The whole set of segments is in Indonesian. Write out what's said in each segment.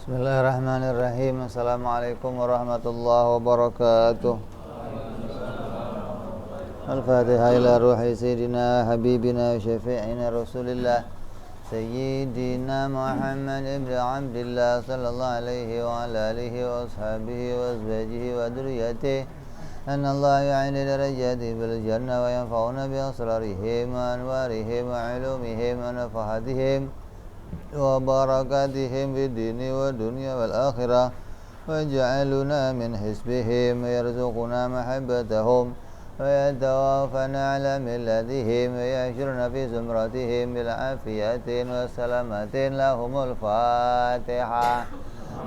Bismillahirrahmanirrahim. Assalamualaikum warahmatullahi wabarakatuh. Al-Fatihah ila ruhi Sayyidina Habibina Syafi'ina Rasulillah Sayyidina Muhammad ibn Abdillah sallallahu alaihi wa ala alihi wa ashabihi wa azwajihi wa dhurriyyatihi anna Allah ya'ini darajati bil jannah wa yanfa'una bi asrarihim wa anwarihim wa ilumihim wa nafahatihim wa barakatihim fid dini wa dunya wal akhirah wa ja'aluna min hisbihim wa yarzuquna mahabbatahum wa yatawafana ala millatihim wa yahshuruna fi zumratihim bil afiyatin wa salamatin lahumul fatihah.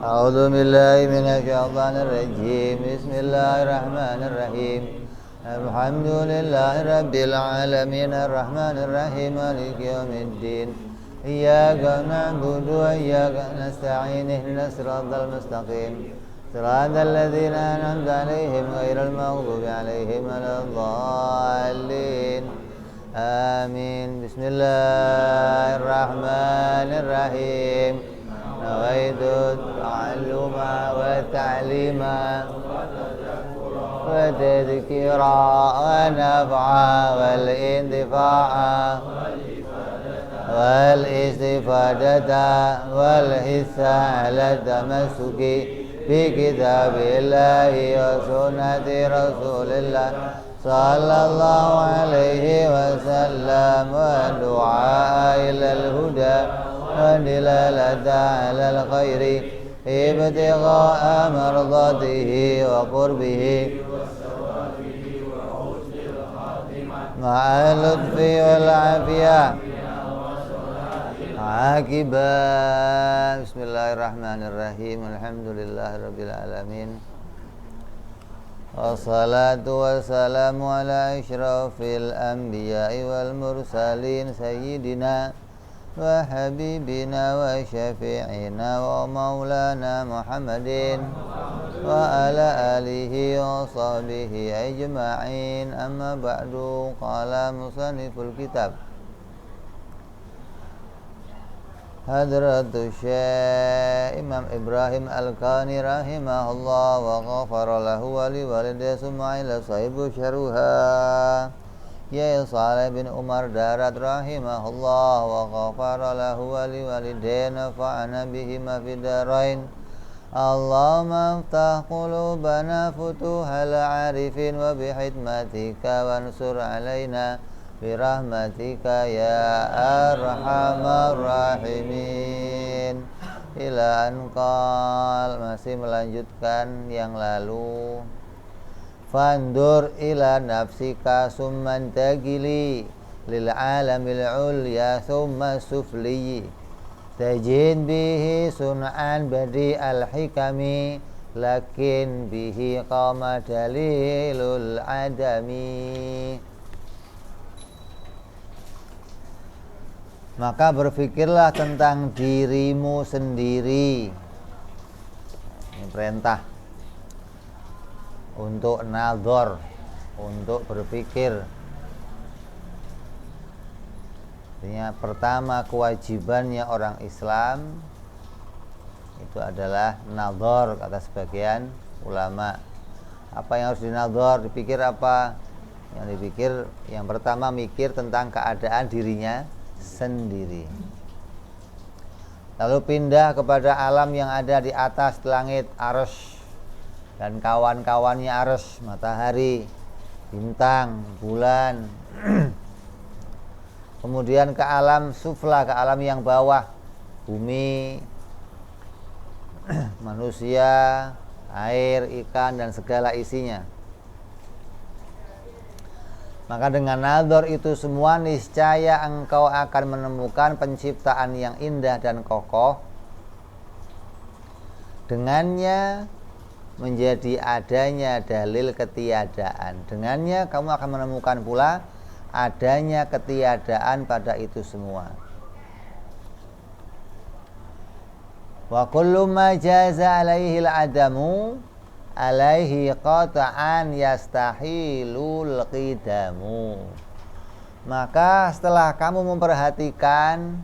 A'udzu billahi minasy syaithanir rajim. Bismillahirrahmanirrahim. Alhamdulillahi rabbil alamin arrahmanir rahim maliki yaumiddin. Iyyaka na'budu wa iyyaka nasta'in ihdinas siratal mustaqim siratal ladzina an'amta 'alaihim ghairil maghdubi 'alaihim waladdallin. Amin. Bismillahirrahmanirrahim. Nawaitu ta'alluma wa ta'lima wa tadhkira wa naf'a wal intifa'a wal istifadata wal hissa ala tamassuki bi kitabillahi wa sunnati rasulillah sallallahu alaihi wasallam wa du'a ilal huda wa dilalata alal khairi ibtigha'a mardatihi wa qurbihi ma'al lutfi wal afiyah Akibat. Bismillahirrahmanirrahim. Alhamdulillahirabbil alamin. Wassalatu wassalamu ala asyrafil anbiya'i wal mursalin sayyidina wa habibina wa syafi'ina wa maulana Muhammadin wa ala alihi wa sahbihi ajma'in. Amma ba'du. Qala musanniful kitab Hadratus Syekh Imam Ibrahim Al-Qani rahimahullah wa ghafara lahu wa li walidayhi summa ila sahibu syaruha ya Saleh bin Umar Darat rahimahullah wa ghafara lahu wa li walidayhi nafa'ana bihima fid darain. Allahumma aftah qulubana futuhal arifin wa bihikmatika wansur alaina birahmatika ya arhamar rahimin. Ila anqal, masih melanjutkan yang lalu. Fandur ila nafsika summan tagili lil alamil ulya summa sufli tajid bihi sun'an badi al hikami lakin bihi qama dalilul adami. Maka berfikirlah tentang dirimu sendiri. Ini perintah untuk nazar, untuk berpikir. Artinya pertama kewajibannya orang Islam itu adalah nazar, kata sebagian ulama. Apa yang harus dinazar, dipikir apa? Yang dipikir yang pertama mikir tentang keadaan dirinya sendiri. Lalu pindah kepada alam yang ada di atas langit arsy dan kawan-kawannya arsy, matahari, bintang, bulan. Kemudian ke alam sufla, ke alam yang bawah, bumi, manusia, air, ikan dan segala isinya. Maka dengan nazar itu semua niscaya engkau akan menemukan penciptaan yang indah dan kokoh. Dengannya menjadi adanya dalil ketiadaan. Dengannya kamu akan menemukan pula adanya ketiadaan pada itu semua. Wa kullu ma jaza alaihi al-adamu alaihi qata'an yastahilul qidamu. Maka setelah kamu memperhatikan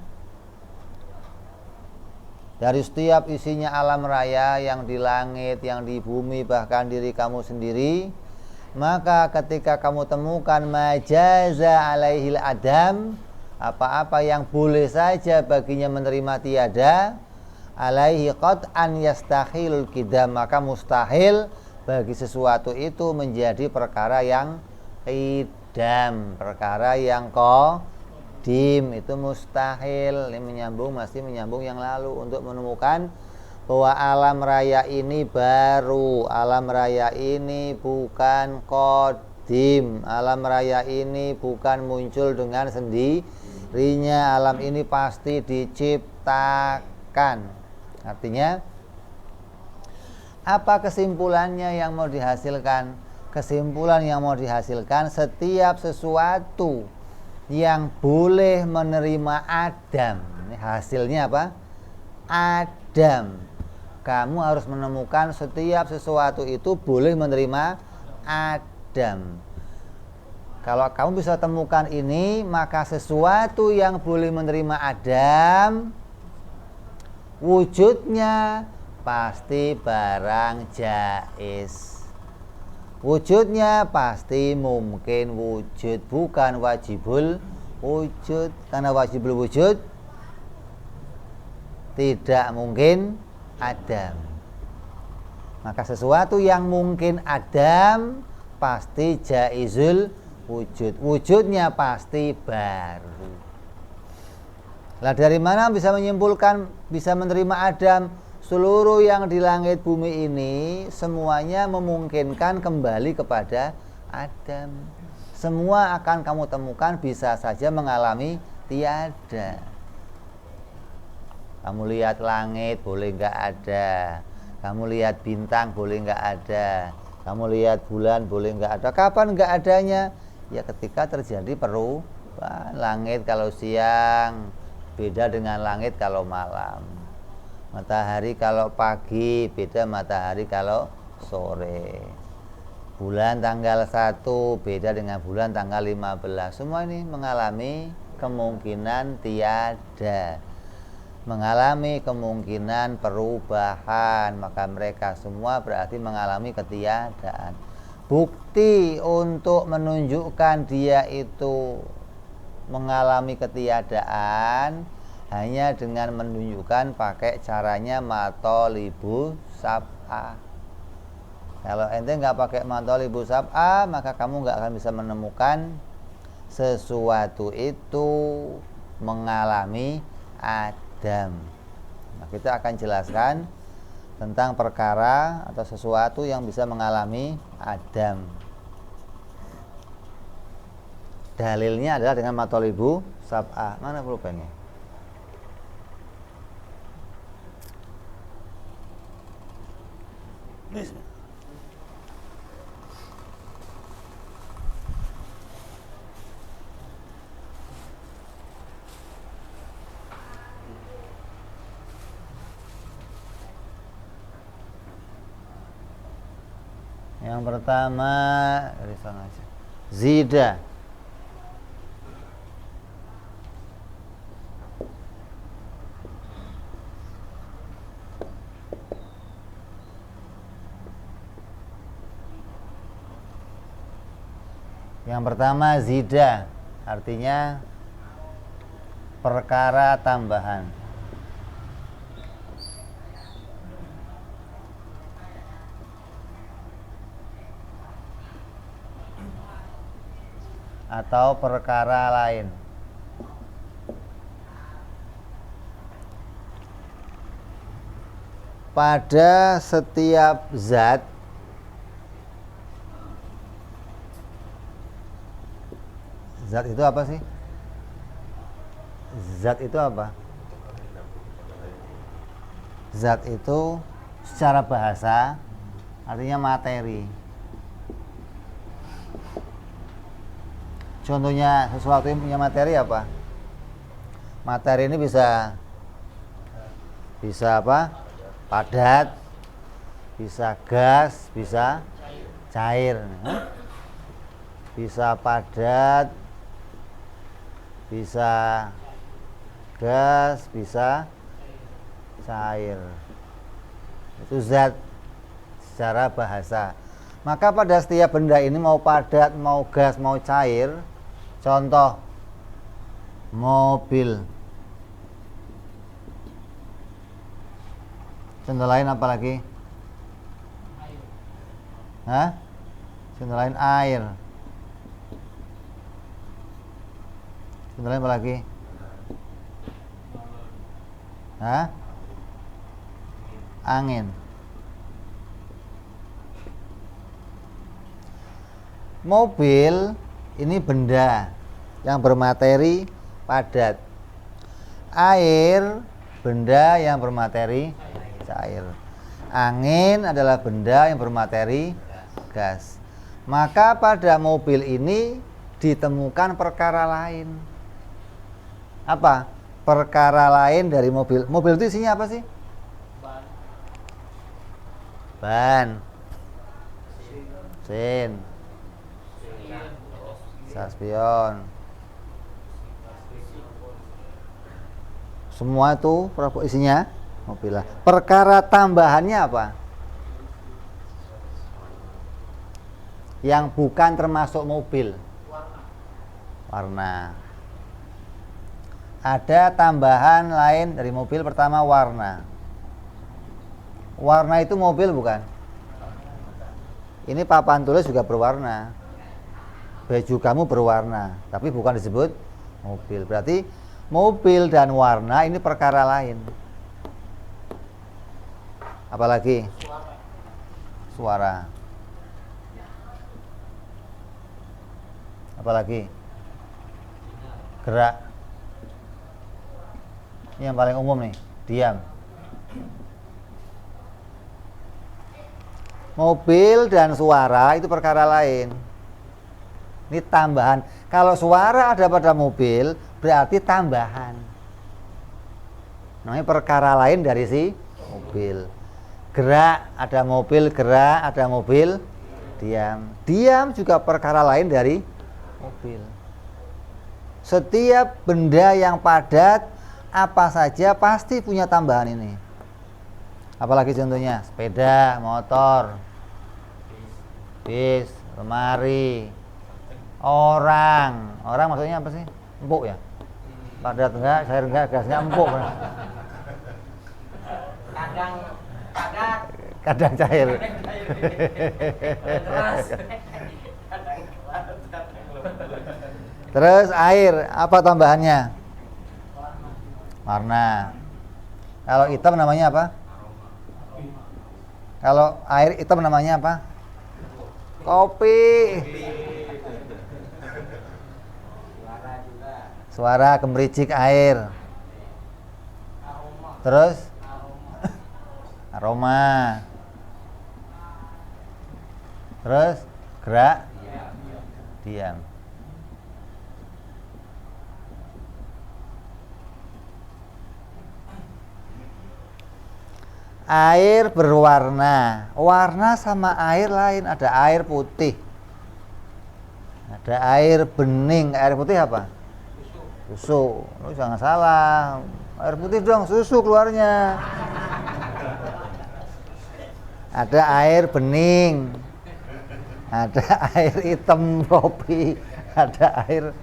dari setiap isinya alam raya yang di langit, yang di bumi, bahkan diri kamu sendiri, maka ketika kamu temukan majaza alaihil adam, apa-apa yang boleh saja baginya menerima tiada, alaihi qat'an yastakhilul qidam, maka mustahil bagi sesuatu itu menjadi perkara yang qidam, perkara yang qadim, itu mustahil. Ini menyambung, masih menyambung yang lalu untuk menemukan bahwa alam raya ini baru, alam raya ini bukan qadim, alam raya ini bukan muncul dengan sendirinya, alam ini pasti diciptakan. Artinya apa kesimpulannya yang mau dihasilkan? Kesimpulan yang mau dihasilkan, setiap sesuatu yang boleh menerima Adam, ini hasilnya apa? Adam. Kamu harus menemukan setiap sesuatu itu boleh menerima Adam. Kalau kamu bisa temukan ini, maka sesuatu yang boleh menerima Adam, wujudnya pasti barang jaiz, wujudnya pasti mungkin wujud, bukan wajibul wujud. Karena wajibul wujud tidak mungkin Adam. Maka sesuatu yang mungkin Adam pasti jaizul wujud, wujudnya pasti baru. Lah dari mana bisa menyimpulkan bisa menerima Adam? Seluruh yang di langit bumi ini semuanya memungkinkan kembali kepada Adam. Semua akan kamu temukan bisa saja mengalami tiada. Kamu lihat langit boleh nggak ada, kamu lihat bintang boleh nggak ada, kamu lihat bulan boleh nggak ada. Kapan nggak adanya? Ya ketika terjadi perubahan. Langit kalau siang beda dengan langit kalau malam. Matahari kalau pagi beda matahari kalau sore. Bulan tanggal 1 beda dengan bulan tanggal 15. Semua ini mengalami kemungkinan tiada, mengalami kemungkinan perubahan. Maka mereka semua berarti mengalami ketiadaan. Bukti untuk menunjukkan dia itu mengalami ketiadaan hanya dengan menunjukkan pakai caranya matolibu sab'ah. Kalau ente nggak pakai matolibu sab'ah, maka kamu nggak akan bisa menemukan sesuatu itu mengalami Adam. Nah, kita akan jelaskan tentang perkara atau sesuatu yang bisa mengalami Adam. Dalilnya adalah dengan matolibu sab'ah. Mana pulpennya? Yang pertama dari sana aja. Zida. Yang pertama zida, artinya perkara tambahan. Atau perkara lain. Pada setiap zat itu apa sih? Zat itu apa? Zat itu secara bahasa artinya materi. Contohnya sesuatu yang punya materi apa? Materi ini bisa apa? Padat, bisa gas, bisa cair. Bisa padat, bisa gas, bisa cair. Itu zat secara bahasa. Maka pada setiap benda ini mau padat, mau gas, mau cair. Contoh mobil. Contoh lain apa lagi? Hah? Contoh lain air. Contoh lain apa lagi? Hah? Angin. Mobil ini benda yang bermateri padat. Air benda yang bermateri cair. Angin adalah benda yang bermateri gas. Maka pada mobil ini ditemukan perkara lain. Apa? Perkara lain dari mobil. Mobil itu isinya apa sih? Ban, mesin, saspion. Semua itu isinya mobil lah. Perkara tambahannya apa? Yang bukan termasuk mobil. Warna. Ada tambahan lain dari mobil. Pertama warna. Warna itu mobil bukan? Ini papan tulis juga berwarna. Baju kamu berwarna, tapi bukan disebut mobil. Berarti mobil dan warna ini perkara lain. Apalagi? Suara. Apalagi? Gerak. Ini yang paling umum nih, diam. Mobil dan suara itu perkara lain. Ini tambahan. Kalau suara ada pada mobil, berarti tambahan. Namanya perkara lain dari si mobil. Gerak, ada mobil gerak, ada mobil diam. Diam juga perkara lain dari mobil. Setiap benda yang padat, apa saja pasti punya tambahan ini. Apalagi contohnya? Sepeda, motor, bis, lemari, orang. Orang maksudnya apa sih? Empuk ya? Padat enggak, cair enggak, gasnya empuk. Kadang cair. Terus air, apa tambahannya? Warna. Kalau hitam namanya apa? Kalau air hitam namanya apa? Kopi. Suara gemericik air. Terus aroma. Terus gerak, diam. Air berwarna. Warna sama air lain. Ada air putih, ada air bening. Air putih apa? Susu. Lu jangan salah. Air putih dong, susu keluarnya. Ada air bening, ada air hitam kopi, ada air.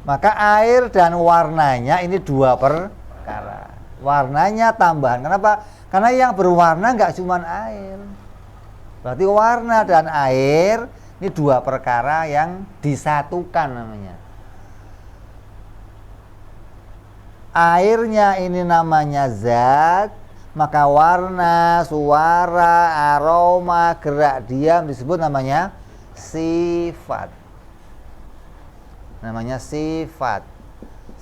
Maka air dan warnanya ini dua perkara. Warnanya tambahan. Kenapa? Karena yang berwarna nggak cuma air. Berarti warna dan air ini dua perkara yang disatukan namanya. Airnya ini namanya zat, maka warna, suara, aroma, gerak, diam disebut namanya sifat. Namanya sifat.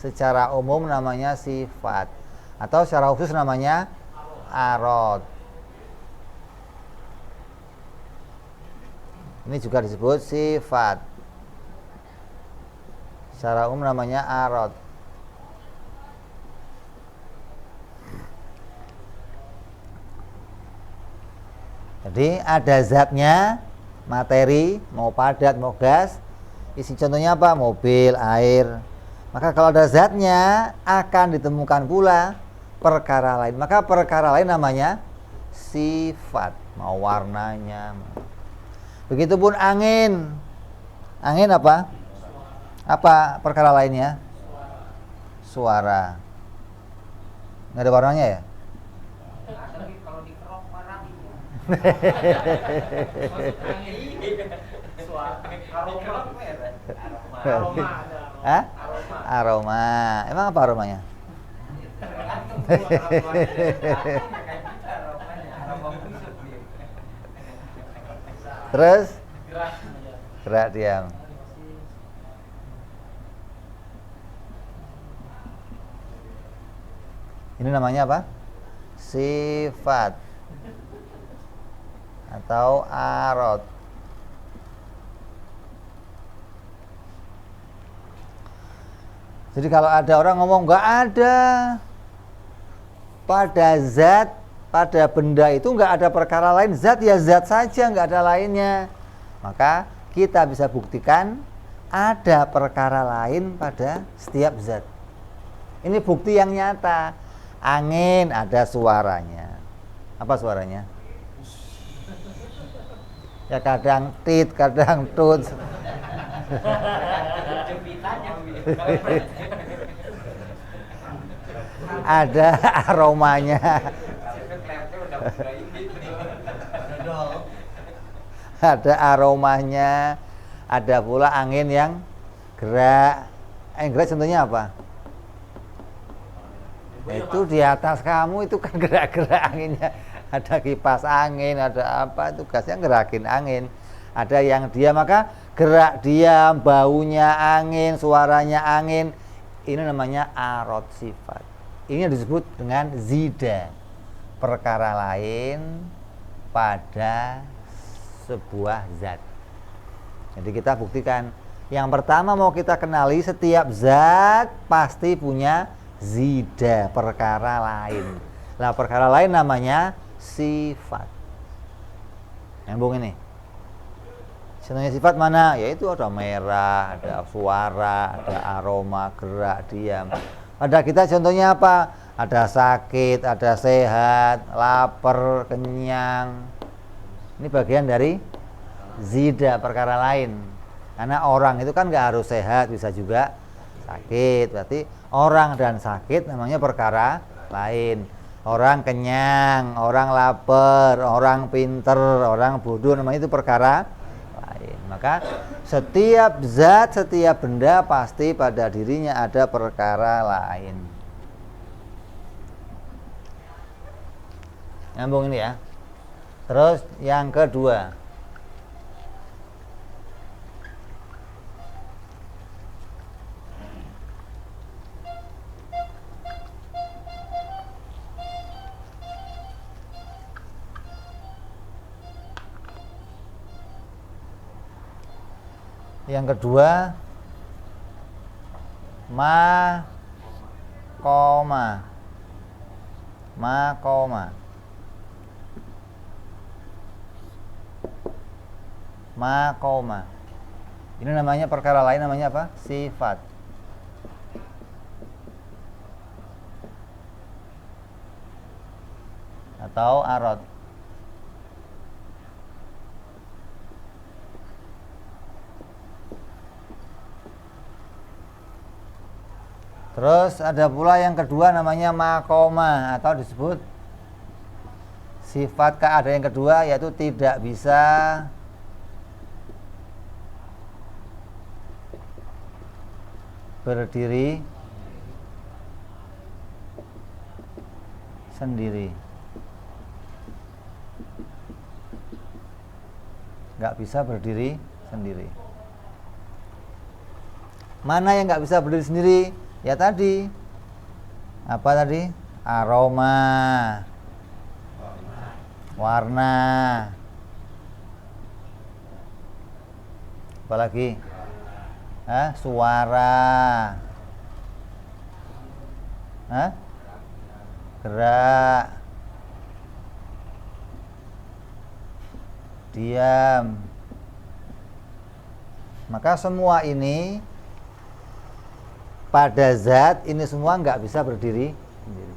Secara umum namanya sifat, atau secara khusus namanya arad. Ini juga disebut sifat. Secara umum namanya arad. Jadi ada zatnya, materi, mau padat mau gas. Isi contohnya apa? Mobil, air. Maka kalau ada zatnya akan ditemukan pula perkara lain. Maka perkara lain namanya sifat, mau warnanya. Begitupun angin. Angin apa? Apa perkara lainnya? Suara. Nggak ada warnanya ya? Kalau dikerok warna aroma. Hah? Aroma. Emang apa aromanya? Terus gerak diam. Ini namanya apa? Sifat atau arad. Jadi kalau ada orang ngomong nggak ada pada zat, pada benda itu nggak ada perkara lain, zat ya zat saja, nggak ada lainnya. Maka kita bisa buktikan ada perkara lain pada setiap zat. Ini bukti yang nyata. Angin ada suaranya. Apa suaranya? Ya kadang tit, kadang tut. Ada aromanya. Ada aromanya. Ada pula angin yang gerak. Gerak contohnya apa? Itu di atas kamu itu kan gerak-gerak anginnya. Ada kipas angin, ada apa, tugasnya gerakin angin. Ada yang diam, maka gerak diam, baunya angin, suaranya angin. Ini namanya arad sifat. Ini disebut dengan zida, perkara lain pada sebuah zat. Jadi kita buktikan. Yang pertama mau kita kenali, setiap zat pasti punya zida, perkara lain. Nah, perkara lain namanya sifat. Nyambung ini. Contohnya sifat mana? Yaitu ada merah, ada suara, ada aroma, gerak, diam. Pada kita contohnya apa? Ada sakit, ada sehat, lapar, kenyang. Ini bagian dari zida, perkara lain. Karena orang itu kan nggak harus sehat, bisa juga sakit. Berarti orang dan sakit namanya perkara lain. Orang kenyang, orang lapar, orang pinter, orang bodoh, namanya itu perkara lain. Maka setiap zat, setiap benda pasti pada dirinya ada perkara lain. Nyambung ini ya. Terus yang kedua, makoma. Makoma. Ini namanya perkara lain, namanya apa? Sifat. Atau arad. Terus ada pula yang kedua namanya makoma, atau disebut sifat keadaan yang kedua, yaitu tidak bisa berdiri sendiri. Nggak bisa berdiri sendiri. Mana yang nggak bisa berdiri sendiri? Ya tadi, apa tadi? Aroma, warna, apa lagi? Suara, gerak, diam. Maka semua ini pada zat ini semua nggak bisa berdiri sendiri.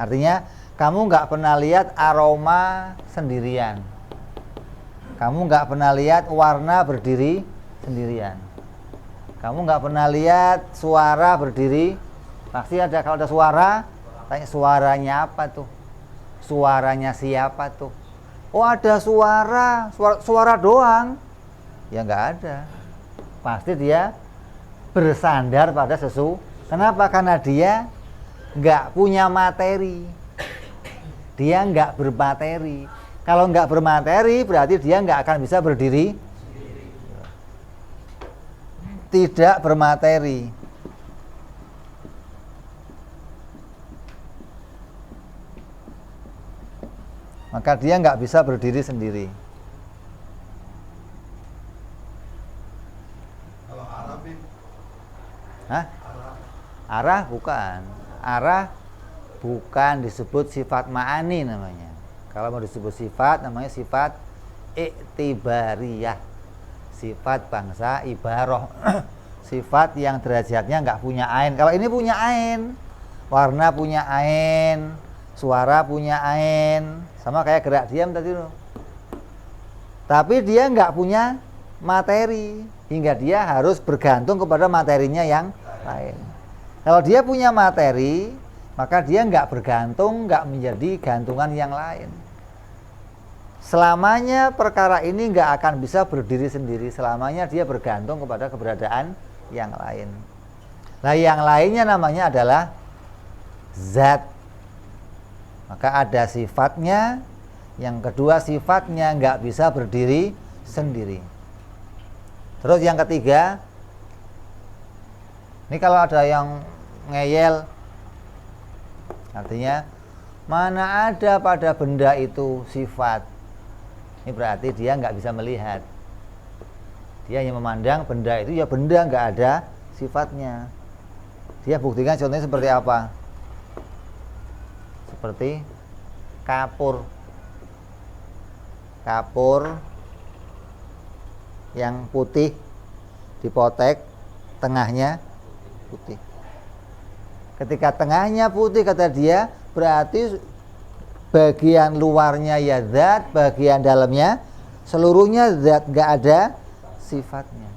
Artinya kamu nggak pernah lihat aroma sendirian, kamu nggak pernah lihat warna berdiri sendirian, kamu nggak pernah lihat suara berdiri. Pasti ada, kalau ada suara, tanya suaranya apa tuh, suaranya siapa tuh. Oh ada suara doang, ya nggak ada. Pasti dia bersandar pada sesuatu. Kenapa? Karena dia nggak punya materi, dia nggak bermateri. Kalau nggak bermateri berarti dia nggak akan bisa berdiri. Tidak bermateri. Maka dia nggak bisa berdiri sendiri. Kalau arah, Hah? Arah bukan. Arah bukan disebut sifat ma'ani namanya. Kalau mau disebut sifat namanya sifat iktibariyah. Sifat bangsa ibaroh. Sifat yang derajatnya nggak punya ain. Kalau ini punya ain, warna punya ain, suara punya ain, sama kayak gerak diam tadi loh. Tapi dia nggak punya materi, hingga dia harus bergantung kepada materinya yang lain. Kalau dia punya materi, maka dia nggak bergantung, nggak menjadi gantungan yang lain. Selamanya perkara ini nggak akan bisa berdiri sendiri, selamanya dia bergantung kepada keberadaan yang lain. Nah yang lainnya namanya adalah zat. Maka ada sifatnya, yang kedua sifatnya nggak bisa berdiri sendiri. Terus yang ketiga, ini kalau ada yang ngeyel, artinya mana ada pada benda itu sifat. Ini berarti dia nggak bisa melihat. Dia hanya memandang benda itu, ya benda nggak ada sifatnya. Dia buktikan contohnya seperti apa? Seperti kapur yang putih dipotek, tengahnya putih. Ketika tengahnya putih kata dia, berarti bagian luarnya ya zat, bagian dalamnya seluruhnya zat, nggak ada sifatnya.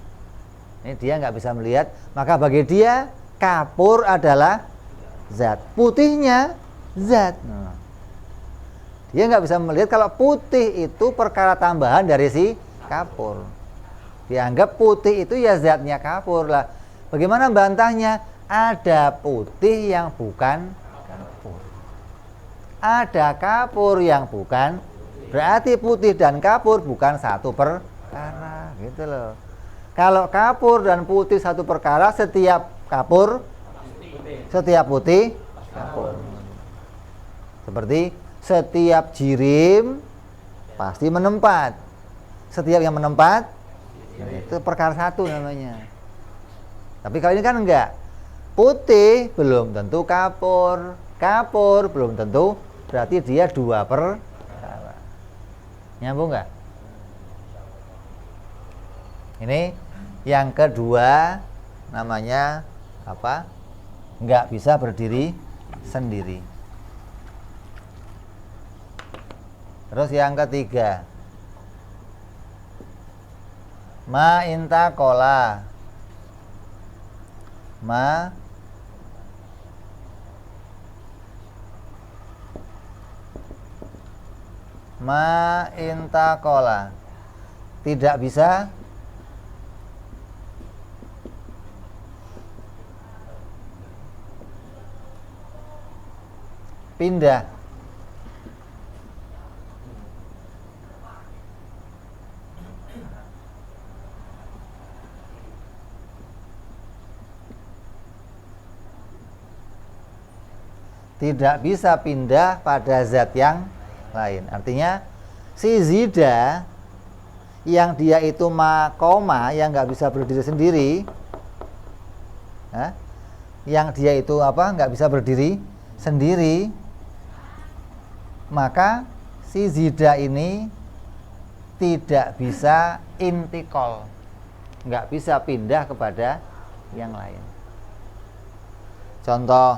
Ini dia nggak bisa melihat, maka bagi dia kapur adalah zat, putihnya zat. Dia nggak bisa melihat kalau putih itu perkara tambahan dari si kapur. Dianggap putih itu ya zatnya kapur lah. Bagaimana bantahnya? Ada putih yang bukan kapur, ada kapur yang bukan, berarti putih dan kapur bukan satu perkara, gitu loh. Kalau kapur dan putih satu perkara, setiap kapur, setiap putih kapur. Seperti setiap jirim pasti menempat, setiap yang menempat itu perkara satu namanya. Tapi kalau ini kan enggak, putih belum tentu kapur, kapur belum tentu, berarti dia dua perkara. Nyambung enggak? Ini yang kedua namanya apa? Enggak bisa berdiri sendiri. Terus yang ketiga, ma intakola, ma intakola, tidak bisa pindah. Tidak bisa pindah pada zat yang lain. Artinya si zida yang dia itu makoma, yang nggak bisa berdiri sendiri, yang dia itu apa, nggak bisa berdiri sendiri, maka si zida ini tidak bisa intikol, nggak bisa pindah kepada yang lain. Contoh.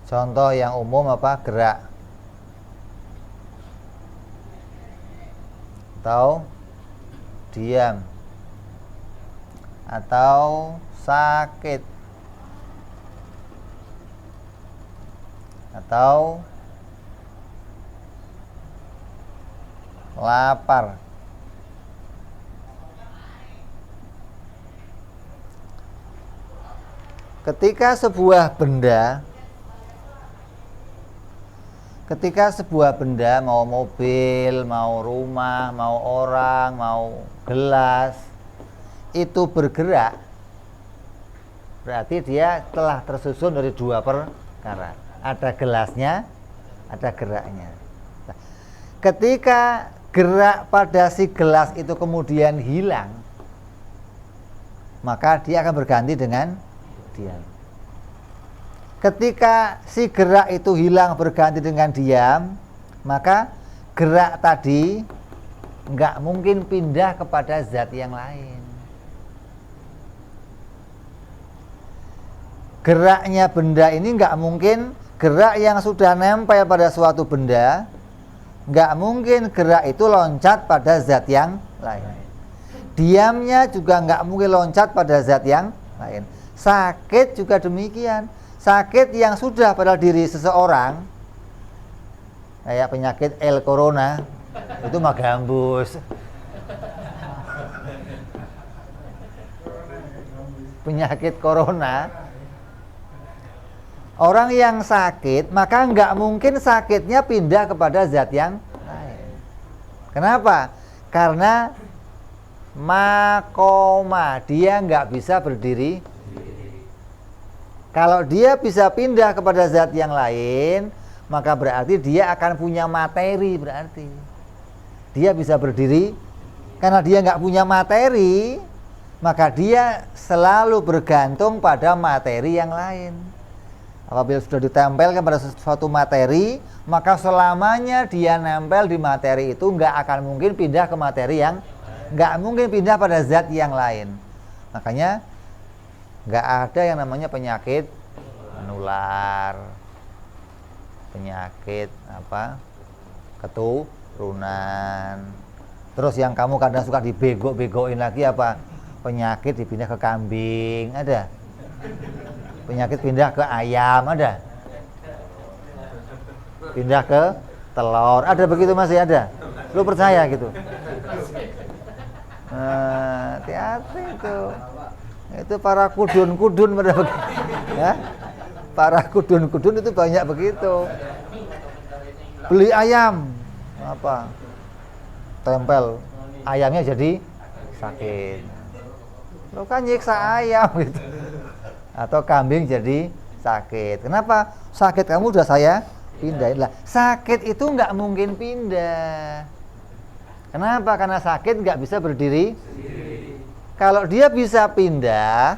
Contoh yang umum apa? Gerak. Atau diam. Atau sakit. Atau lapar. Ketika sebuah benda mau mobil, mau rumah, mau orang, mau gelas itu bergerak, berarti dia telah tersusun dari dua perkara. Ada gelasnya, ada geraknya. Nah, ketika gerak pada si gelas itu kemudian hilang, maka dia akan berganti dengan diam. Ketika si gerak itu hilang berganti dengan diam, maka gerak tadi nggak mungkin pindah kepada zat yang lain. Geraknya benda ini nggak mungkin, gerak yang sudah nempel pada suatu benda, nggak mungkin gerak itu loncat pada zat yang lain. Diamnya juga nggak mungkin loncat pada zat yang lain. Sakit juga demikian. Sakit yang sudah pada diri seseorang, kayak penyakit El Corona, itu mah gambus. Penyakit corona, orang yang sakit, maka nggak mungkin sakitnya pindah kepada zat yang lain. Kenapa? Karena makoma, dia nggak bisa berdiri. Kalau dia bisa pindah kepada zat yang lain, maka berarti dia akan punya materi. Berarti dia bisa berdiri. Karena dia nggak punya materi, maka dia selalu bergantung pada materi yang lain. Apabila sudah ditempelkan pada suatu materi, maka selamanya dia nempel di materi itu, nggak akan mungkin pindah ke materi yang, nggak mungkin pindah pada zat yang lain. Makanya nggak ada yang namanya penyakit menular, penyakit keturunan. Terus yang kamu kadang suka dibego-begoin lagi apa? Penyakit dipindah ke kambing, ada? Penyakit pindah ke ayam, ada? Pindah ke telur, ada begitu masih ada? Lu percaya gitu? Hati-hati itu. Itu para kudun-kudun pada begitu, ya. Para kudun-kudun itu banyak begitu. Beli ayam, tempel ayamnya jadi sakit. Lo kan nyiksa ayam gitu. Atau kambing jadi sakit. Kenapa? Sakit kamu udah saya pindahin lah. Sakit itu nggak mungkin pindah. Kenapa? Karena sakit nggak bisa berdiri. Kalau dia bisa pindah,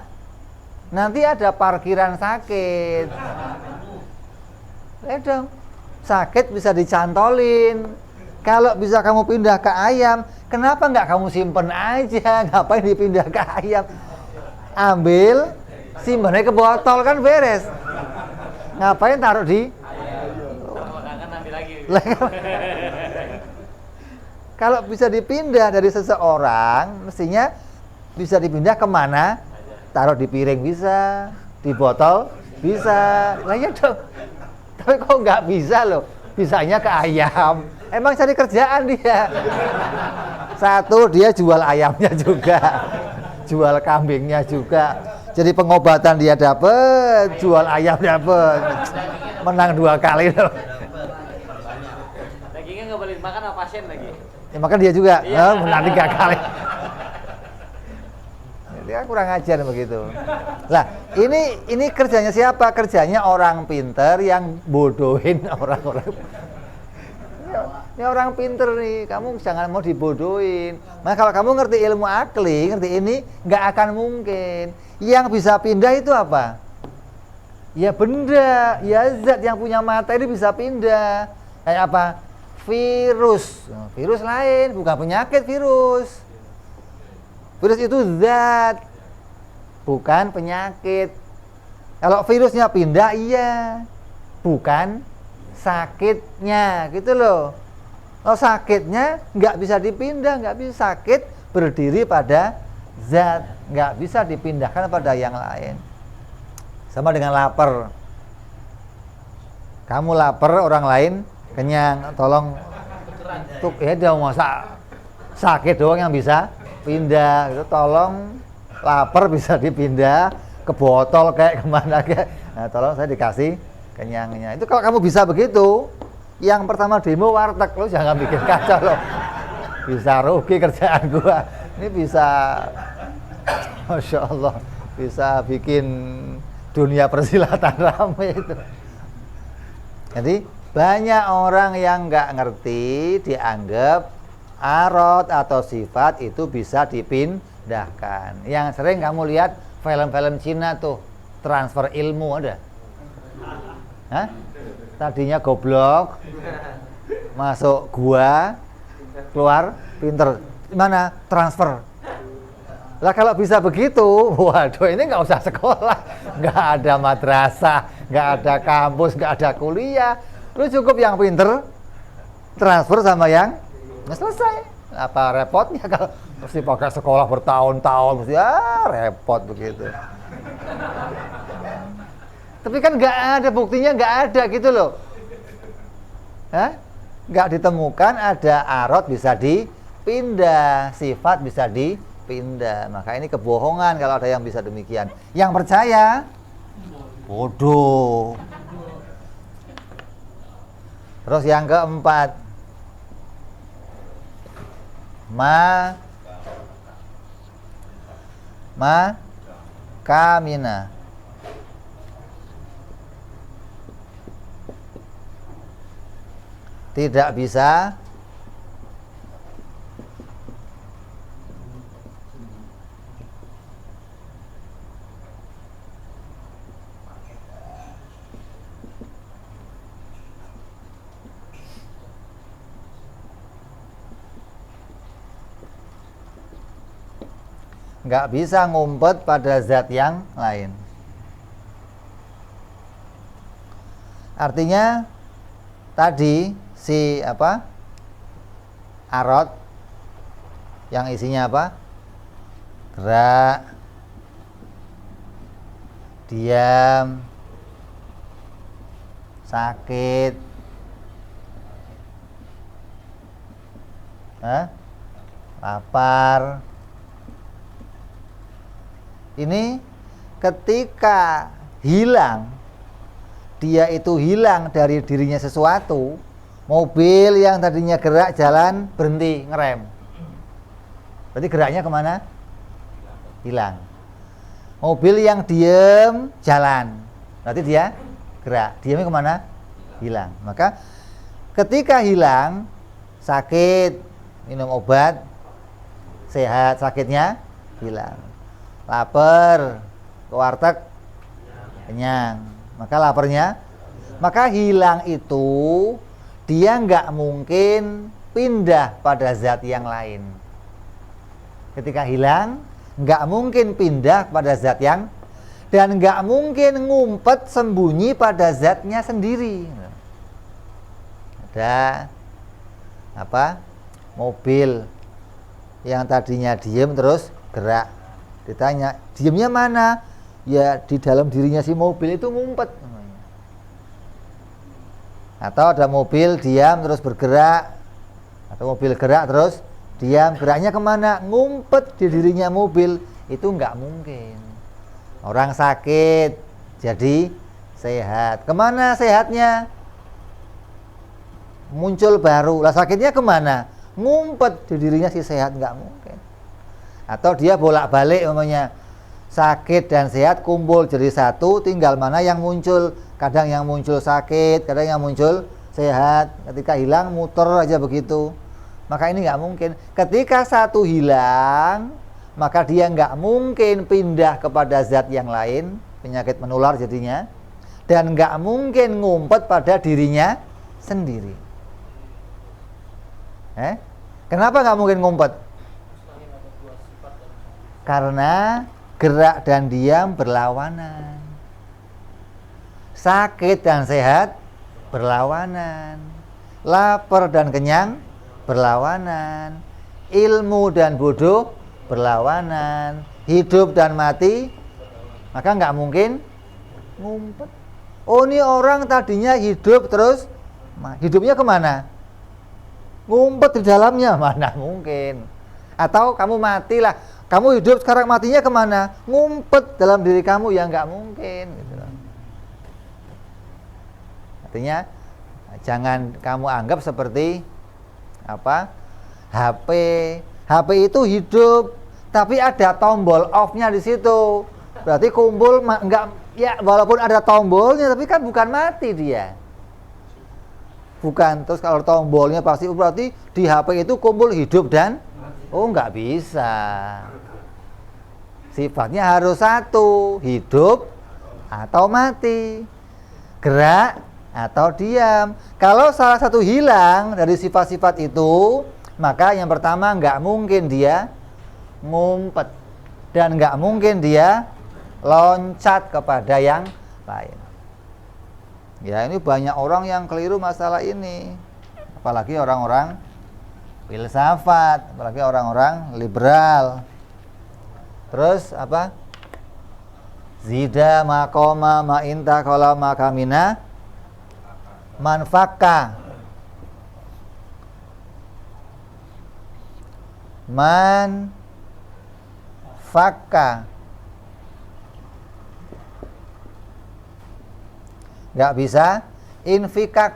nanti ada parkiran sakit. Dong, sakit bisa dicantolin. Kalau bisa kamu pindah ke ayam, kenapa nggak kamu simpen aja? Ngapain dipindah ke ayam? Ambil, simpennya ke botol kan beres. Ngapain taruh di? Kalau bisa dipindah dari seseorang, mestinya bisa dipindah kemana? Taruh di piring bisa, di botol bisa. Lah ya dong. Tapi kok nggak bisa loh? Bisanya ke ayam. Emang cari kerjaan dia. Satu, dia jual ayamnya juga, jual kambingnya juga. Jadi pengobatan dia dapet, jual ayam dapet. Menang 2 kali loh. Dagingnya nggak boleh dimakan sama pasien lagi. Ya makan dia juga, iya. menang 3 kali. Dia kurang ajar begitu. Lah, ini kerjanya siapa? Kerjanya orang pinter yang bodohin orang-orang. Ini orang pinter nih, kamu jangan mau dibodohin. Nah, kalau kamu ngerti ilmu akli, ngerti ini, nggak akan mungkin. Yang bisa pindah itu apa? Ya benda, ya zat yang punya materi bisa pindah. Kayak apa? Virus. Virus lain, bukan penyakit virus. Virus itu zat, bukan penyakit. Kalau virusnya pindah, iya, bukan sakitnya, gitu loh. Kalau sakitnya nggak bisa dipindah, nggak bisa, sakit berdiri pada zat, nggak bisa dipindahkan pada yang lain. Sama dengan lapar. Kamu lapar, orang lain kenyang, tolong tuh ya dia masa sakit doang yang bisa pindah, itu tolong lapar bisa dipindah ke botol kayak kemana kayak, nah tolong saya dikasih kenyangnya. Itu kalau kamu bisa begitu, yang pertama demo warteg, lo jangan bikin kacau lo, bisa rugi kerjaan gua. Ini bisa, masya Allah, bisa bikin dunia persilatan ramai itu. Jadi banyak orang yang nggak ngerti, dianggap arot atau sifat itu bisa dipindahkan. Yang sering kamu lihat film-film Cina tuh, transfer ilmu ada. Hah? Tadinya goblok, masuk gua, keluar pinter. Mana transfer? Lah kalau bisa begitu, waduh ini nggak usah sekolah, nggak ada madrasah, nggak ada kampus, nggak ada kuliah. Lu cukup yang pinter, transfer sama yang nggak selesai. Apa repotnya kalau mesti pakai sekolah bertahun-tahun, mesti repot begitu. Tapi kan nggak ada buktinya, nggak ada gitu loh. Hah? Nggak ditemukan ada arot bisa dipindah, sifat bisa dipindah. Maka ini kebohongan kalau ada yang bisa demikian. Yang percaya bodoh. Terus yang keempat, kamina. Tidak bisa nggak bisa ngumpet pada zat yang lain. Artinya tadi si arot yang isinya apa? Gerak, diam, sakit, lapar. Ini ketika hilang, dia itu hilang dari dirinya sesuatu. Mobil yang tadinya gerak jalan berhenti ngerem, berarti geraknya kemana? Hilang. Mobil yang diem jalan, berarti dia gerak, diamnya kemana? Hilang. Maka ketika hilang, sakit, minum obat, sehat, sakitnya hilang. Lapar, ke warteg, kenyang, maka laparnya, maka hilang itu dia nggak mungkin pindah pada zat yang lain. Ketika hilang, nggak mungkin pindah pada zat yang, dan nggak mungkin ngumpet sembunyi pada zatnya sendiri. Ada mobil yang tadinya diem terus gerak, ditanya diemnya mana? Ya di dalam dirinya si mobil itu ngumpet. Atau ada mobil diam terus bergerak, atau mobil gerak terus diam, geraknya kemana? Ngumpet di dirinya mobil. Itu nggak mungkin. Orang sakit jadi sehat, kemana sehatnya? Muncul baru. Lah sakitnya kemana? Ngumpet di dirinya si sehat, nggak mungkin. Atau dia bolak-balik umpamanya, sakit dan sehat kumpul jadi satu, tinggal mana yang muncul. Kadang yang muncul sakit, kadang yang muncul sehat. Ketika hilang muter aja begitu. Maka ini nggak mungkin. Ketika satu hilang, maka dia nggak mungkin pindah kepada zat yang lain, penyakit menular jadinya, dan nggak mungkin ngumpet pada dirinya sendiri. Kenapa nggak mungkin ngumpet? Karena gerak dan diam berlawanan. Sakit dan sehat berlawanan. Lapar dan kenyang berlawanan. Ilmu dan bodoh berlawanan. Hidup dan mati, maka nggak mungkin ngumpet. Oh, ini orang tadinya hidup terus hidupnya kemana? Ngumpet di dalamnya, mana mungkin. Atau kamu matilah, kamu hidup sekarang matinya kemana? Ngumpet dalam diri kamu, ya nggak mungkin gitu. Artinya jangan kamu anggap seperti apa? HP itu hidup, tapi ada tombol off-nya di situ. Berarti kumpul enggak ya, walaupun ada tombolnya tapi kan bukan mati dia. Bukan, terus kalau tombolnya pasti berarti di HP itu kumpul hidup dan enggak bisa. Sifatnya harus satu, hidup atau mati. Gerak atau diam. Kalau salah satu hilang dari sifat-sifat itu, maka yang pertama nggak mungkin dia ngumpet dan nggak mungkin dia loncat kepada yang lain. Ya, ini banyak orang yang keliru masalah ini, apalagi orang-orang filsafat, apalagi orang-orang liberal. Terus apa? Zida maqama ma inta qala makamina manfaka nggak bisa infikak.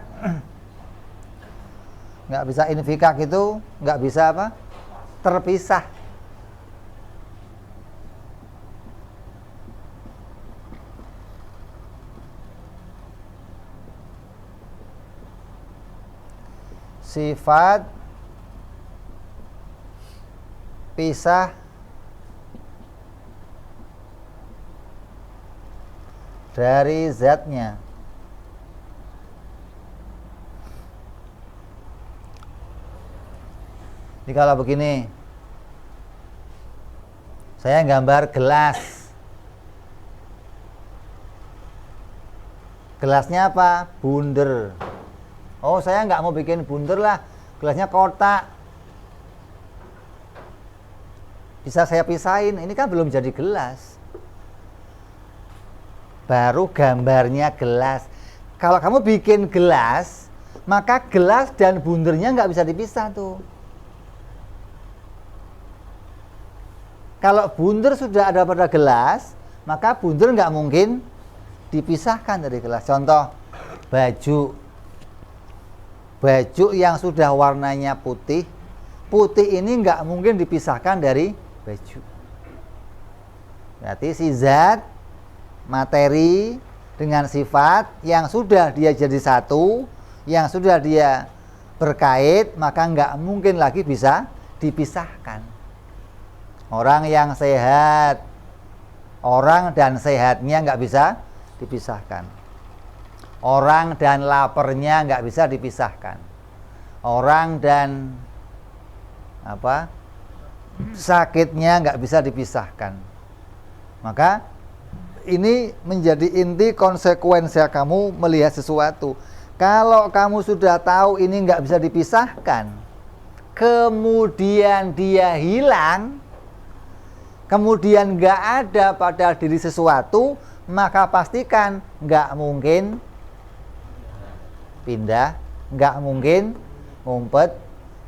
Nggak bisa infikak itu nggak bisa apa? Terpisah. Sifat pisah dari zatnya. Jadi kalau begini, saya gambar gelas. Gelasnya apa? Bunder. Oh, saya nggak mau bikin bunder lah, gelasnya kotak. Bisa saya pisahin, ini kan belum jadi gelas. Baru gambarnya gelas. Kalau kamu bikin gelas, maka gelas dan bundernya nggak bisa dipisah tuh. Kalau bunder sudah ada pada gelas, maka bunder nggak mungkin dipisahkan dari gelas. Contoh, baju yang sudah warnanya putih, putih ini nggak mungkin dipisahkan dari baju. Berarti si zat, materi dengan sifat yang sudah dia jadi satu, yang sudah dia berkait, maka nggak mungkin lagi bisa dipisahkan. Orang yang sehat, orang dan sehatnya nggak bisa dipisahkan. Orang dan laparnya nggak bisa dipisahkan. Orang dan apa? Sakitnya nggak bisa dipisahkan. Maka ini menjadi inti konsekuensi kamu melihat sesuatu. Kalau kamu sudah tahu ini nggak bisa dipisahkan, kemudian dia hilang, kemudian nggak ada pada diri sesuatu, maka pastikan nggak mungkin pindah, nggak mungkin ngumpet,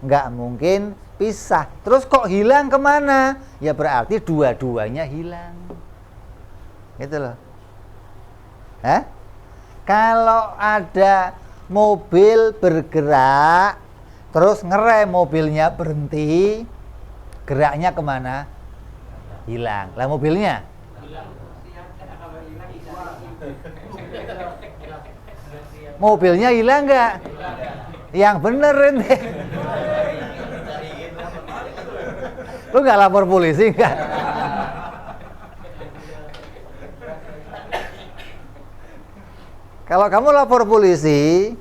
nggak mungkin pisah. Terus kok hilang kemana? Ya berarti dua-duanya hilang. Gitu loh. Kalau ada mobil bergerak, terus ngerem mobilnya berhenti, geraknya kemana? Hilang. Lah mobilnya? Mobilnya hilang nggak? Yang bener ini. Lu nggak lapor polisi nggak? Kalau kamu lapor polisi,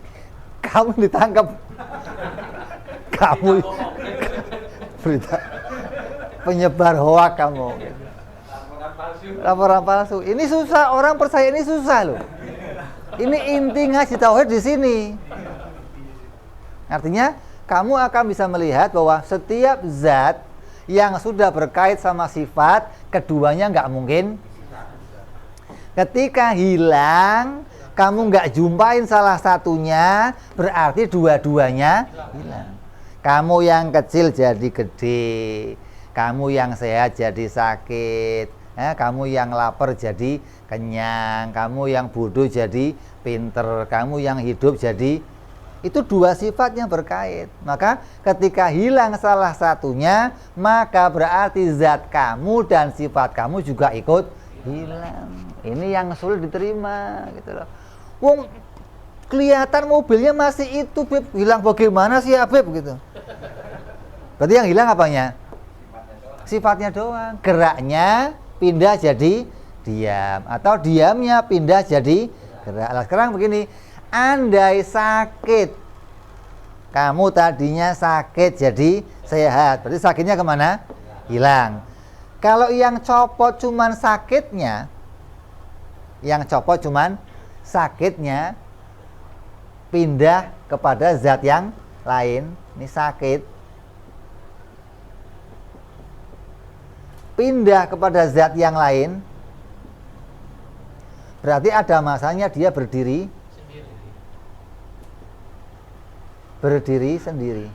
kamu ditangkap. Kamu berita. penyebar hoak kamu. Laporan palsu. Ini susah, orang percaya ini susah loh. Ini inti ngaji tauhid di sini. Artinya kamu akan bisa melihat bahwa setiap zat yang sudah berkait sama sifat, keduanya nggak mungkin. Ketika hilang, kamu nggak jumpain salah satunya, berarti dua-duanya hilang. Kamu yang kecil jadi gede, kamu yang sehat jadi sakit, kamu yang lapar jadi kenyang, kamu yang bodoh jadi pinter, kamu yang hidup jadi, itu dua sifat yang berkait. Maka ketika hilang salah satunya, maka berarti zat kamu dan sifat kamu juga ikut hilang. Ini yang sulit diterima gitu loh. Wong kelihatan mobilnya masih itu, Beb. Hilang bagaimana sih ya, Beb, gitu. Berarti yang hilang apanya? Sifatnya doang. Geraknya pindah jadi diam, atau diamnya pindah jadi gerak. Nah, sekarang begini, andai sakit, kamu tadinya sakit jadi sehat, berarti sakitnya kemana? Hilang. Kalau yang copot cuman sakitnya, pindah kepada zat yang lain. Ini sakit, pindah kepada zat yang lain, berarti ada masanya dia berdiri sendiri.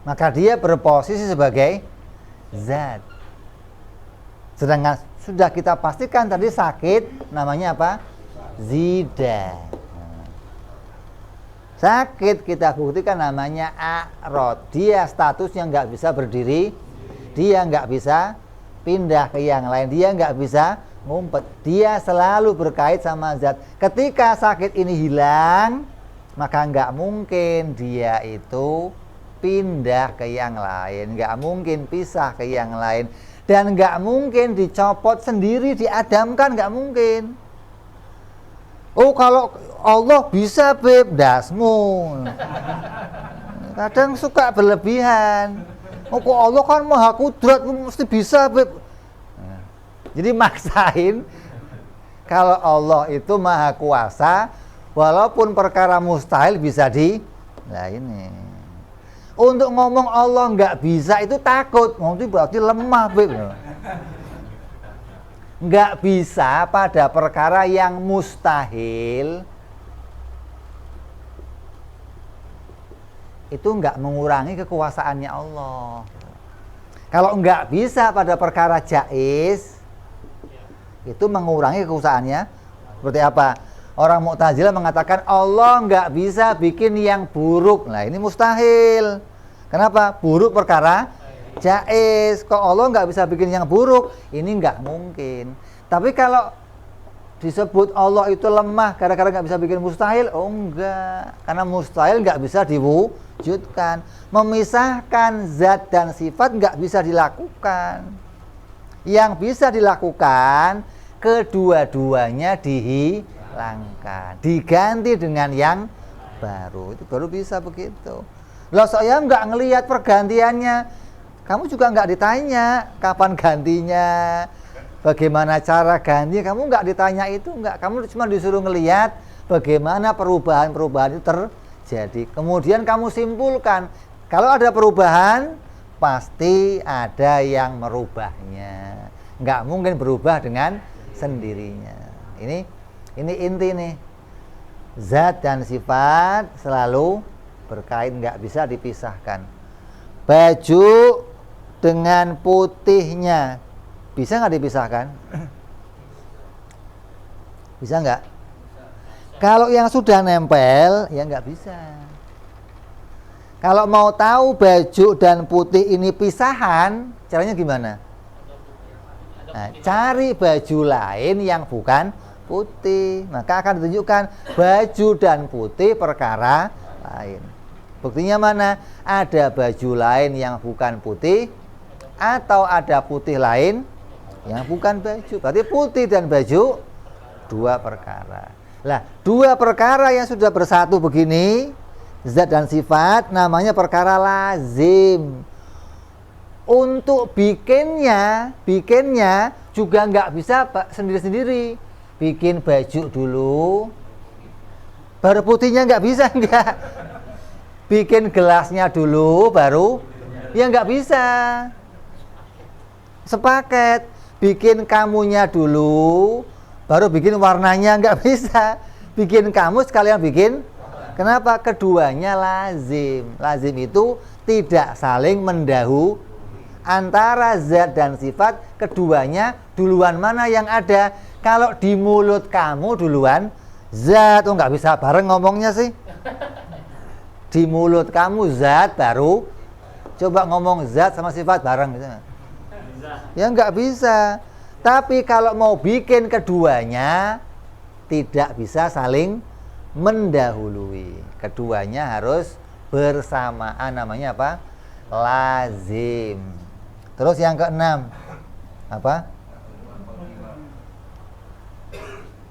Maka dia berposisi sebagai zat. Sedangkan sudah kita pastikan tadi sakit, namanya apa? Zida. Sakit kita buktikan namanya a'rad. Dia statusnya nggak bisa berdiri, dia nggak bisa pindah ke yang lain, dia nggak bisa ngumpet, dia selalu berkait sama zat. Ketika sakit ini hilang, maka nggak mungkin dia itu pindah ke yang lain, nggak mungkin pisah ke yang lain, dan nggak mungkin dicopot sendiri, diadamkan, nggak mungkin. Oh, kalau Allah bisa, Beb, dasmu. Kadang suka berlebihan. Oh, kok Allah kan maha kudrat, mesti bisa, Beb. Jadi maksain kalau Allah itu maha kuasa, walaupun perkara mustahil bisa nah ini. Untuk ngomong Allah nggak bisa itu takut, itu berarti lemah, Beb. Nggak bisa pada perkara yang mustahil, itu nggak mengurangi kekuasaannya Allah. Kalau nggak bisa pada perkara jaiz, itu mengurangi kekuasaannya. Seperti apa? Orang Mu'tazilah mengatakan Allah nggak bisa bikin yang buruk. Nah, ini mustahil. Kenapa? Buruk perkara jaiz. Kok Allah nggak bisa bikin yang buruk? Ini nggak mungkin. Tapi kalau disebut Allah itu lemah gara-gara nggak bisa bikin mustahil, oh enggak. Karena mustahil nggak bisa diwujudkan. Memisahkan zat dan sifat nggak bisa dilakukan. Yang bisa dilakukan, kedua-duanya dihilangkan, diganti dengan yang baru. Itu baru bisa begitu. Loh, saya nggak ngelihat pergantiannya. Kamu juga nggak ditanya kapan gantinya, bagaimana cara ganti. Kamu nggak ditanya itu, nggak. Kamu cuma disuruh ngelihat bagaimana perubahan-perubahan itu terjadi. Kemudian kamu simpulkan, kalau ada perubahan, pasti ada yang merubahnya. Nggak mungkin berubah dengan sendirinya. Ini inti nih. Zat dan sifat selalu berkait, nggak bisa dipisahkan. Baju dengan putihnya bisa nggak dipisahkan? Bisa nggak? Kalau yang sudah nempel, ya nggak bisa. Kalau mau tahu baju dan putih ini pisahan, caranya gimana? Nah, cari baju lain yang bukan putih, maka akan ditunjukkan baju dan putih perkara lain. Buktinya mana? Ada baju lain yang bukan putih, atau ada putih lain yang bukan baju. Berarti putih dan baju dua perkara. Lah, dua perkara yang sudah bersatu begini, zat dan sifat namanya perkara lazim. Untuk bikinnya juga nggak bisa sendiri-sendiri. Bikin baju dulu, baru putihnya nggak bisa, nggak. Bikin gelasnya dulu, baru ya nggak bisa. Sepaket. Bikin kamunya dulu, baru bikin warnanya, nggak bisa. Bikin kamu sekalian bikin. Kenapa? Keduanya lazim. Lazim itu tidak saling mendahului. Antara zat dan sifat, keduanya duluan mana yang ada? Kalau di mulut kamu duluan zat, nggak bisa bareng ngomongnya sih. Di mulut kamu zat, baru coba ngomong zat sama sifat bareng gitu. Ya nggak bisa. Tapi kalau mau bikin keduanya, tidak bisa saling mendahului. Keduanya harus bersamaan, namanya apa? Lazim. Terus yang keenam apa?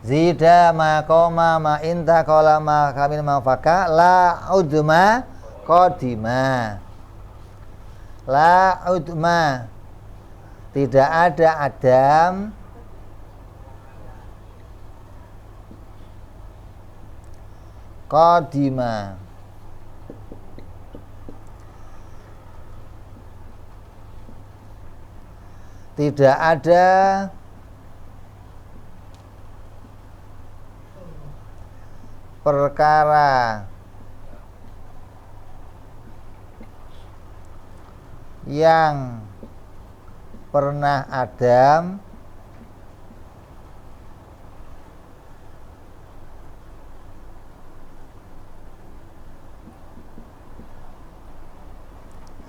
Zida ma koma ma inta kola ma kamin ma faka la udma kodima. La udma, tidak ada adam kodima. Tidak ada perkara yang pernah adam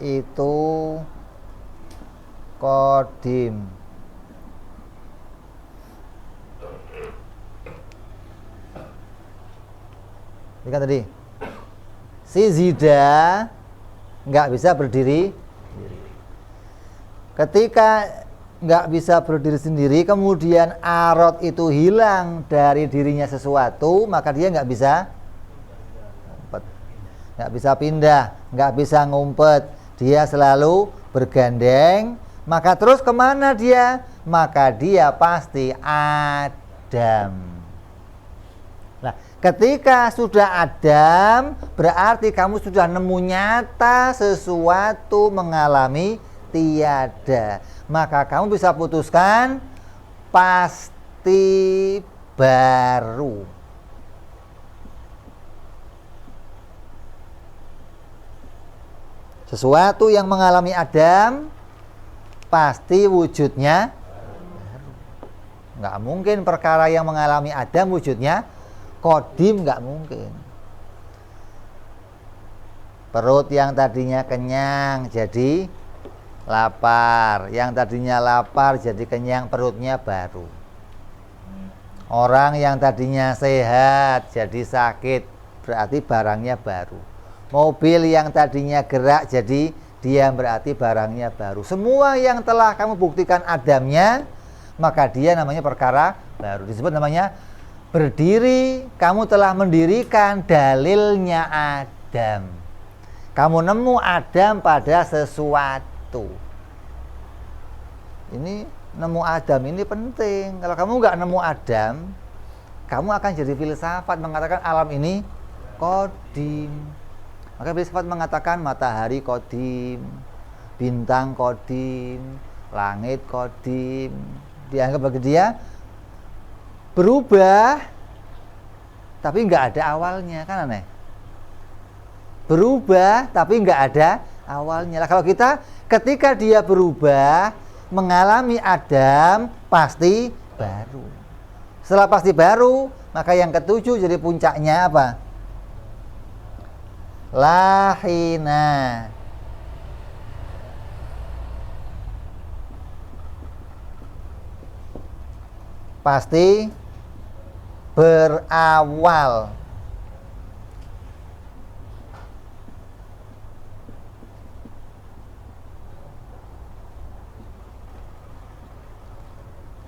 itu kodim. Ini kan tadi si zida nggak bisa berdiri. Ketika nggak bisa berdiri sendiri, kemudian arot itu hilang dari dirinya sesuatu, maka dia nggak bisa ngumpet, nggak bisa pindah, nggak bisa ngumpet. Dia selalu bergandeng. Maka terus kemana dia? Maka dia pasti adam. Nah, ketika sudah adam, berarti kamu sudah nemu nyata sesuatu mengalami tiada. Maka kamu bisa putuskan pasti baru. Sesuatu yang mengalami adam pasti wujudnya baru. Nggak mungkin perkara yang mengalami adam wujudnya kodim, nggak mungkin. Perut yang tadinya kenyang jadi lapar, yang tadinya lapar jadi kenyang, perutnya baru. Orang yang tadinya sehat jadi sakit, berarti barangnya baru. Mobil yang tadinya gerak jadi diam, berarti barangnya baru. Semua yang telah kamu buktikan adamnya, maka dia namanya perkara baru. Disebut namanya berdiri. Kamu telah mendirikan dalilnya adam. Kamu nemu adam pada sesuatu. Ini nemu adam ini penting. Kalau kamu nggak nemu adam, kamu akan jadi filsafat mengatakan alam ini kodim. Maka filsafat mengatakan matahari kodim, bintang kodim, langit kodim. Dianggap bagi dia berubah, tapi nggak ada awalnya, kan aneh. Berubah, tapi nggak ada awalnya. Lah, kalau kita ketika dia berubah, mengalami adam, pasti baru. Setelah pasti baru, maka yang ketujuh jadi puncaknya apa? Lahina. Pasti berawal.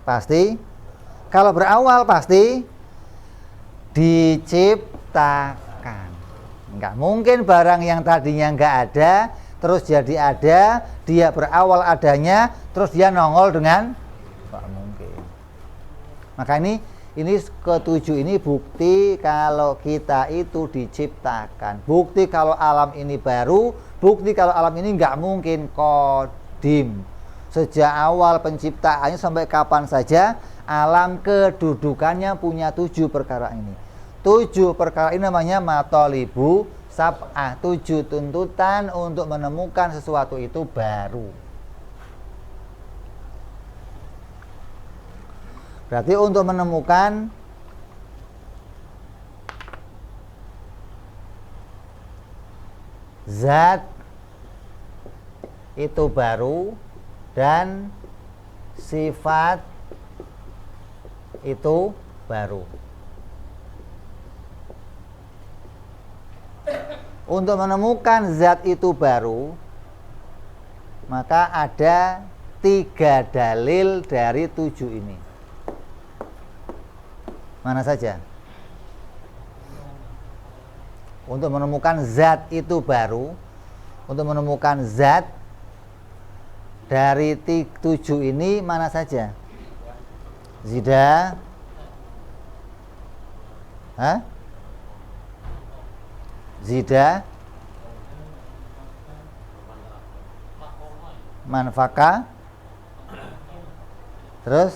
Pasti. Kalau berawal pasti diciptakan. Nggak mungkin barang yang tadinya nggak ada terus jadi ada, dia berawal adanya terus dia nongol dengan nggak mungkin. Maka ini ketujuh ini bukti kalau kita itu diciptakan, bukti kalau alam ini baru, bukti kalau alam ini nggak mungkin qadim. Sejak awal penciptaannya sampai kapan saja alam kedudukannya punya 7 perkara ini. 7 perkara ini namanya matolibu sab'ah, 7 tuntutan untuk menemukan sesuatu itu baru. Berarti untuk menemukan zat itu baru dan sifat itu baru. Untuk menemukan zat itu baru, maka ada 3 dalil dari 7 ini. Mana saja? Untuk menemukan zat itu baru, untuk menemukan zat dari 7 ini mana saja? Zida, Zida, manfaka, terus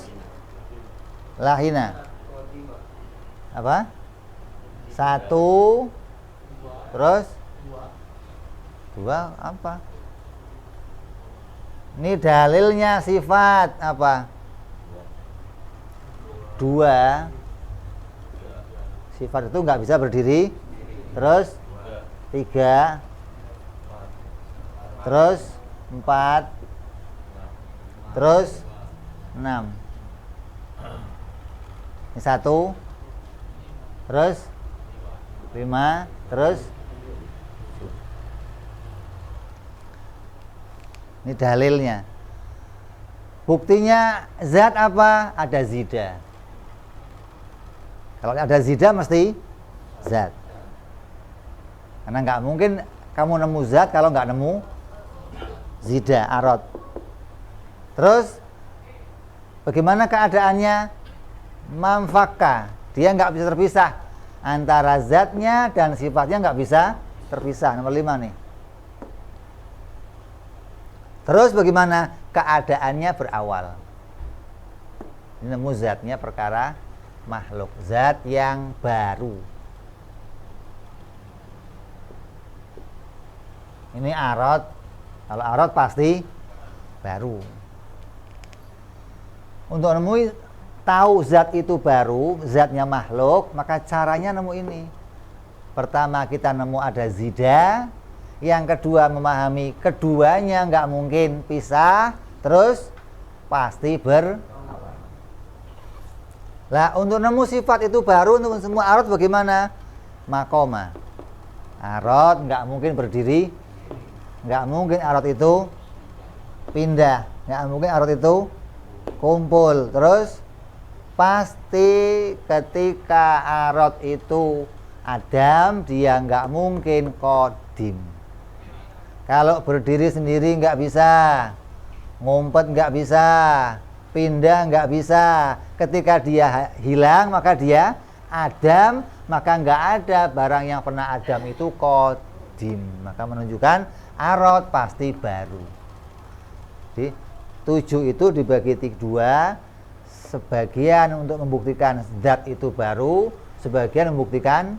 lahina. Apa? 1, terus 2 apa? Ini dalilnya sifat apa? 2. Sifat itu nggak bisa berdiri. Terus 3, terus 4, terus 6. Ini 1, terus 5, terus ini dalilnya. Buktinya zat apa? Ada zida. Kalau ada zida mesti zat. Karena nggak mungkin kamu nemu zat kalau nggak nemu zida, arad. Terus bagaimana keadaannya? Manfaka. Dia nggak bisa terpisah antara zatnya dan sifatnya, nggak bisa terpisah. Nomor 5 nih. Terus bagaimana keadaannya berawal? Ini nemu zatnya perkara makhluk, zat yang baru. Ini arad. Kalau arad pasti baru. Untuk nemu tahu zat itu baru, zatnya makhluk, maka caranya nemu ini. Pertama kita nemu ada zida. Yang kedua memahami keduanya nggak mungkin pisah, terus pasti Lah untuk nemu sifat itu baru, untuk semua arad bagaimana? Makoma. Arad nggak mungkin berdiri, nggak mungkin arad itu pindah, nggak mungkin arad itu kumpul. Terus pasti ketika arad itu adam, dia nggak mungkin qadim. Kalau berdiri sendiri nggak bisa, ngumpet nggak bisa, pindah nggak bisa. Ketika dia hilang maka dia adam, maka nggak ada barang yang pernah adam itu qadim. Maka menunjukkan arad pasti baru. Jadi 7 itu dibagi 2, sebagian untuk membuktikan zat itu baru, sebagian membuktikan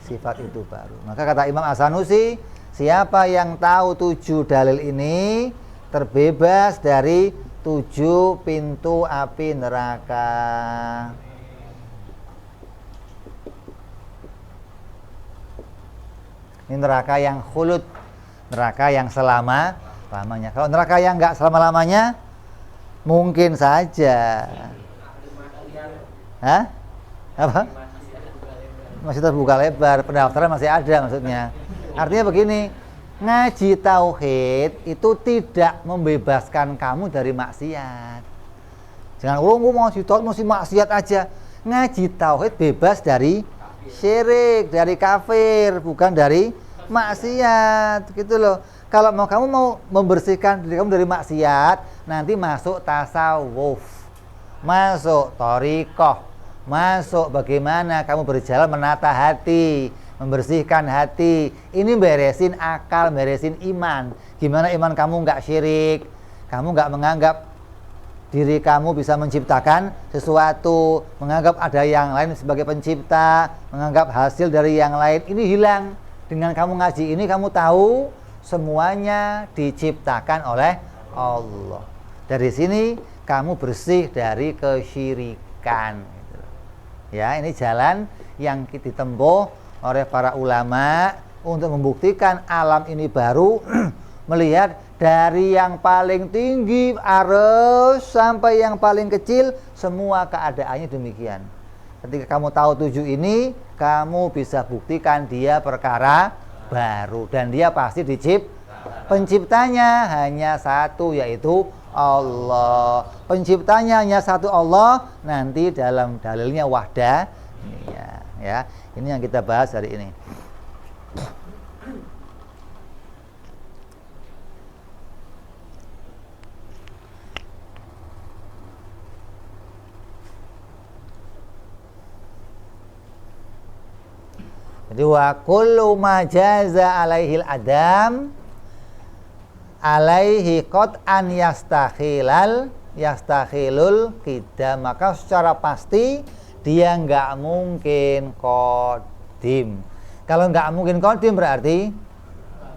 sifat itu baru. Maka kata Imam As-Sanusi, siapa yang tahu 7 dalil ini terbebas dari 7 pintu api neraka. Ini neraka yang khulud, neraka yang selama-lamanya. Kalau neraka yang enggak selama-lamanya, mungkin saja. Hah? Apa? Masih terbuka lebar, pendaftaran masih ada maksudnya. Artinya begini, ngaji tauhid itu tidak membebaskan kamu dari maksiat. Jangan gue mau tauhid mesti maksiat aja. Ngaji tauhid bebas dari syirik, dari kafir, bukan dari maksiat, gitu loh. Kalau kamu mau membersihkan diri kamu dari maksiat, nanti masuk tasawuf, masuk thariqah, masuk bagaimana kamu berjalan menata hati, membersihkan hati. Ini beresin akal, beresin iman. Gimana iman kamu nggak syirik, kamu nggak menganggap diri kamu bisa menciptakan sesuatu, menganggap ada yang lain sebagai pencipta, menganggap hasil dari yang lain. Ini hilang. Dengan kamu ngaji ini, kamu tahu semuanya diciptakan oleh Allah. Dari sini kamu bersih dari kesyirikan. Ya, ini jalan yang ditempuh oleh para ulama untuk membuktikan alam ini baru. Melihat dari yang paling tinggi arus sampai yang paling kecil, semua keadaannya demikian. Ketika kamu tahu 7 ini, kamu bisa buktikan dia perkara baru, dan dia pasti penciptanya hanya satu, yaitu Allah. Penciptanya hanya satu, Allah. Nanti dalam dalilnya wahdah. Ya, ini yang kita bahas hari ini. Jadi wa kullu ma jaza alaihil adam alaihi qat'an yastakhilul qidam, maka secara pasti dia nggak mungkin qadim. Kalau nggak mungkin qadim berarti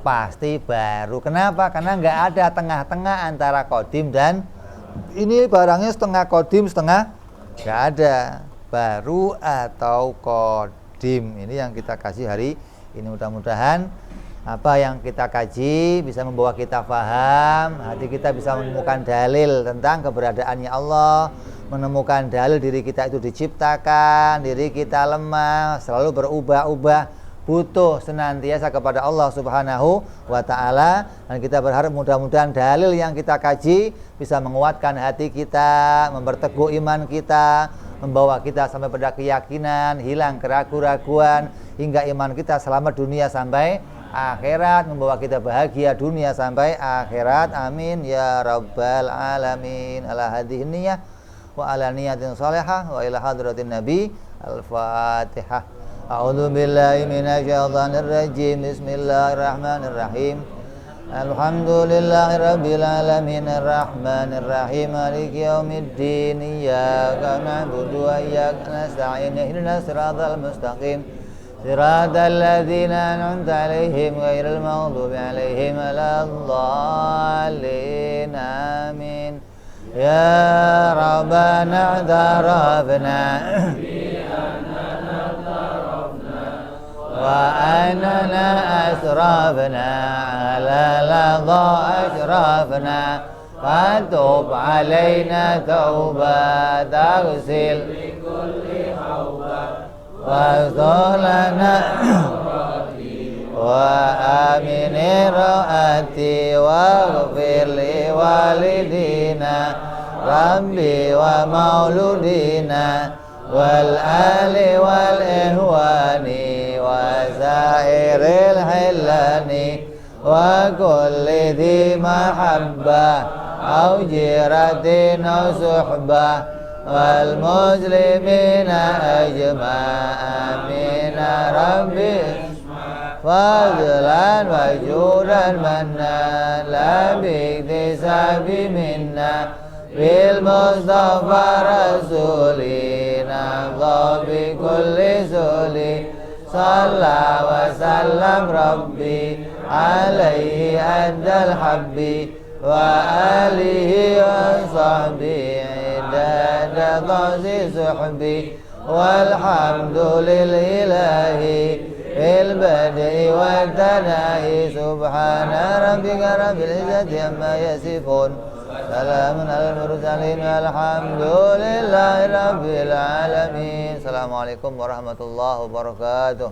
pasti baru. Kenapa? Karena nggak ada tengah-tengah antara qadim dan ini, barangnya setengah qadim setengah nggak ada, baru atau qadim. Ini yang kita kasih hari ini. Mudah-mudahan apa yang kita kaji bisa membawa kita paham, hati kita bisa menemukan dalil tentang keberadaannya Allah, menemukan dalil diri kita itu diciptakan, diri kita lemah, selalu berubah-ubah, butuh senantiasa kepada Allah Subhanahu wa ta'ala. Dan kita berharap mudah-mudahan dalil yang kita kaji bisa menguatkan hati kita, memperteguh iman kita, membawa kita sampai pada keyakinan, hilang keraguan-raguan, hingga iman kita selamat dunia sampai akhirat, membawa kita bahagia dunia sampai akhirat. Amin ya rabbal alamin. Ala hadhihi niyyah wa ala niyatin salihah wa ila hadratin nabi. Al-Fatihah. A'udzu billahi minasyaitonir rajim. Bismillahirrahmanirrahim. Alhamdulillahi rabbil alamin arrahmanir rahim maliki yaumiddin iyyaka na'budu wa iyyaka nasta'in ihdinas siratal mustaqim siratal ladzina an'amta 'alaihim ghairil maghdubi 'alaihim waladdallin amin. Ya rabbana tarafna وأننا أسرفنا على لظى أشرفنا فتوب علينا توبة تغسل لكل حوبة واغفر لنا وآمن رؤاتي واغفر لوالدينا ربي ومولودينا والآل والإخوان وسائر الحلان وكل ذي محبة أو جيرة أو صحبة والمسلمين أجمع آمين ربي فضلا وجودا منا لا باكتساب منا بالمصطفى رسولنا الله بكل سولي صلى وسلم ربي عليه أدى الحب وآله وصحبه عداد ضعف صحبي والحمد لله في البدء والثناء سبحان ربك رب العزة عما يصفون سلام على المرسلين والحمد لله رب العالمين. Assalamualaikum warahmatullahi wabarakatuh.